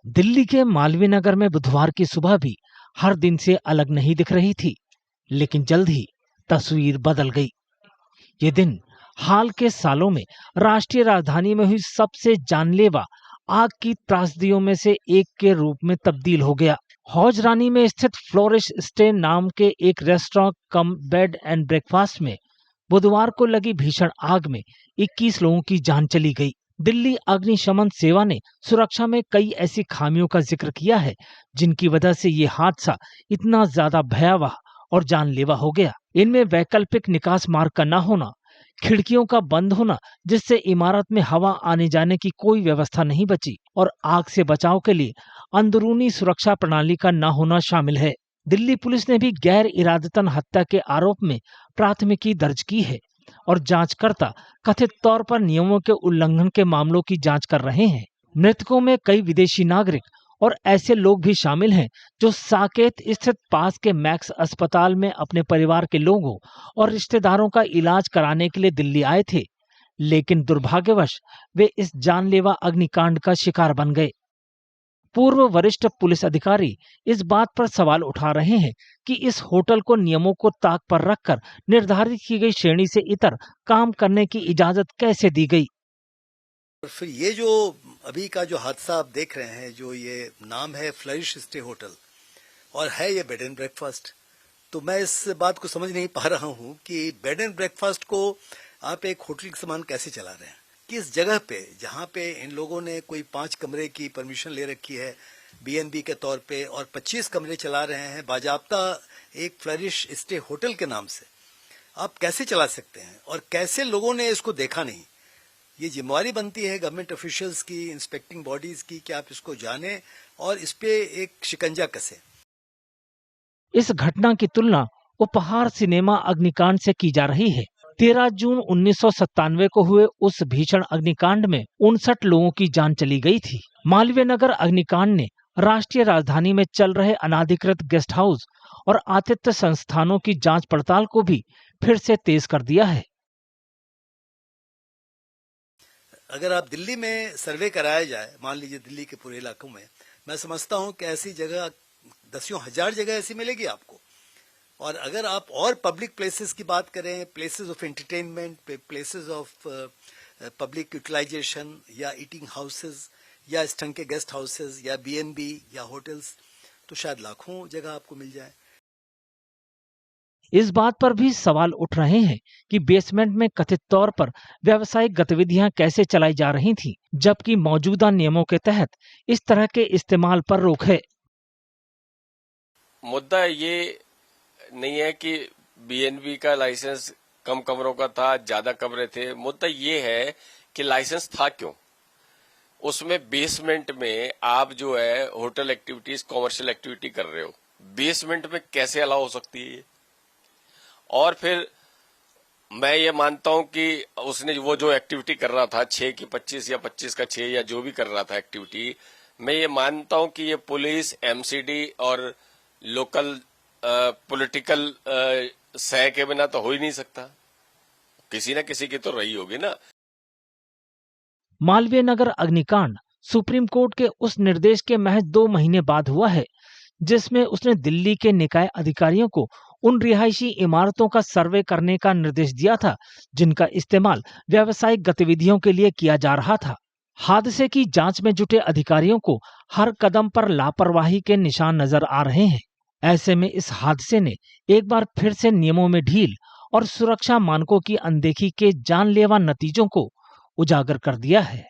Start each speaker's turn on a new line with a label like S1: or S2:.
S1: दिल्ली के मालवीय नगर में बुधवार की सुबह भी हर दिन से अलग नहीं दिख रही थी, लेकिन जल्द ही तस्वीर बदल गई। ये दिन हाल के सालों में राष्ट्रीय राजधानी में हुई सबसे जानलेवा आग की त्रासदियों में से एक के रूप में तब्दील हो गया। हौज रानी में स्थित फ्लोरिश स्टे नाम के एक restaurant cum bed and breakfast में बुधवार को लगी भीषण आग में 21 लोगों की जान चली गई। दिल्ली अग्निशमन सेवा ने सुरक्षा में कई ऐसी खामियों का जिक्र किया है, जिनकी वजह से ये हादसा इतना ज्यादा भयावह और जानलेवा हो गया। इनमें वैकल्पिक निकास मार्ग का न होना, खिड़कियों का बंद होना जिससे इमारत में हवा आने जाने की कोई व्यवस्था नहीं बची, और आग से बचाव के लिए अंदरूनी सुरक्षा प्रणाली का न होना शामिल है। दिल्ली पुलिस ने भी गैर इरादतन हत्या के आरोप में प्राथमिकी दर्ज की है और जांचकर्ता कथित तौर पर नियमों के उल्लंघन के मामलों की जांच कर रहे हैं। मृतकों में कई विदेशी नागरिक और ऐसे लोग भी शामिल हैं जो साकेत स्थित पास के मैक्स अस्पताल में अपने परिवार के लोगों और रिश्तेदारों का इलाज कराने के लिए दिल्ली आए थे, लेकिन दुर्भाग्यवश वे इस जानलेवा अग्निकांड का शिकार बन गए। पूर्व वरिष्ठ पुलिस अधिकारी इस बात पर सवाल उठा रहे हैं कि इस होटल को नियमों को ताक पर रखकर निर्धारित की गई श्रेणी से इतर काम करने की इजाजत कैसे दी गई।
S2: और फिर ये जो अभी का जो हादसा आप देख रहे हैं, जो ये नाम है फ्लरिश स्टे होटल और है ये बेड एंड ब्रेकफास्ट, तो मैं इस बात को समझ नहीं पा रहा हूँ कि बेड एंड ब्रेकफास्ट को आप एक होटल के समान कैसे चला रहे हैं। किस जगह पे, जहाँ पे इन लोगों ने कोई 5 कमरे की परमिशन ले रखी है बीएनबी के तौर पे और 25 कमरे चला रहे हैं बाजाबता एक फ्लरिश स्टे होटल के नाम से, आप कैसे चला सकते हैं? और कैसे लोगों ने इसको देखा नहीं? ये जिम्मेवारी बनती है गवर्नमेंट ऑफिशियल्स की, इंस्पेक्टिंग बॉडीज की, कि आप इसको जाने और इस पे एक शिकंजा कसे।
S1: इस घटना की तुलना उपहार सिनेमा अग्निकांड से की जा रही है। 13 जून 1997 को हुए उस भीषण अग्निकांड में 59 लोगों की जान चली गई थी। मालवीय नगर अग्निकांड ने राष्ट्रीय राजधानी में चल रहे अनाधिकृत गेस्ट हाउस और आतिथ्य संस्थानों की जांच पड़ताल को भी फिर से तेज कर दिया है।
S2: अगर आप दिल्ली में सर्वे कराया जाए, मान लीजिए दिल्ली के पूरे इलाकों में, मैं समझता हूं कि ऐसी जगह दसियों हजार जगह ऐसी मिलेगी आपको। और अगर आप और पब्लिक प्लेसेस की बात करें, places of entertainment, places of public utilisation या ईटिंग हाउसेस या इस ढंग के गेस्ट हाउसेस या बीएनबी या होटल्स, तो शायद लाखों जगह आपको मिल जाए।
S1: इस बात पर भी सवाल उठ रहे हैं कि बेसमेंट में कथित तौर पर व्यावसायिक गतिविधियां कैसे चलाई जा रही थीं, जबकि मौजूदा नियमों के तहत इस तरह के इस्तेमाल पर रोक है।
S3: मुद्दा ये नहीं है कि बीएनबी का लाइसेंस कम कमरों का था, ज्यादा कमरे थे। मुद्दा ये है कि लाइसेंस था क्यों? उसमें बेसमेंट में आप जो है होटल एक्टिविटीज, कॉमर्शियल एक्टिविटी कर रहे हो, बेसमेंट में कैसे अलाउ हो सकती है? और फिर मैं ये मानता हूं कि उसने वो जो एक्टिविटी कर रहा था 6 की 25 या 25 का 6 या जो भी कर रहा था एक्टिविटी, मैं ये मानता हूं कि ये पुलिस, एमसीडी और लोकल पॉलिटिकल सह के बिना तो हो ही नहीं सकता। किसी न किसी की तो रही होगी ना।
S1: मालवीय नगर अग्निकांड सुप्रीम कोर्ट के उस निर्देश के महज 2 महीने बाद हुआ है, जिसमें उसने दिल्ली के निकाय अधिकारियों को उन रिहायशी इमारतों का सर्वे करने का निर्देश दिया था जिनका इस्तेमाल व्यावसायिक गतिविधियों के लिए किया जा रहा था। हादसे की जांच में जुटे अधिकारियों को हर कदम पर लापरवाही के निशान नजर आ रहे हैं। ऐसे में इस हादसे ने एक बार फिर से नियमों में ढील और सुरक्षा मानकों की अनदेखी के जानलेवा नतीजों को उजागर कर दिया है।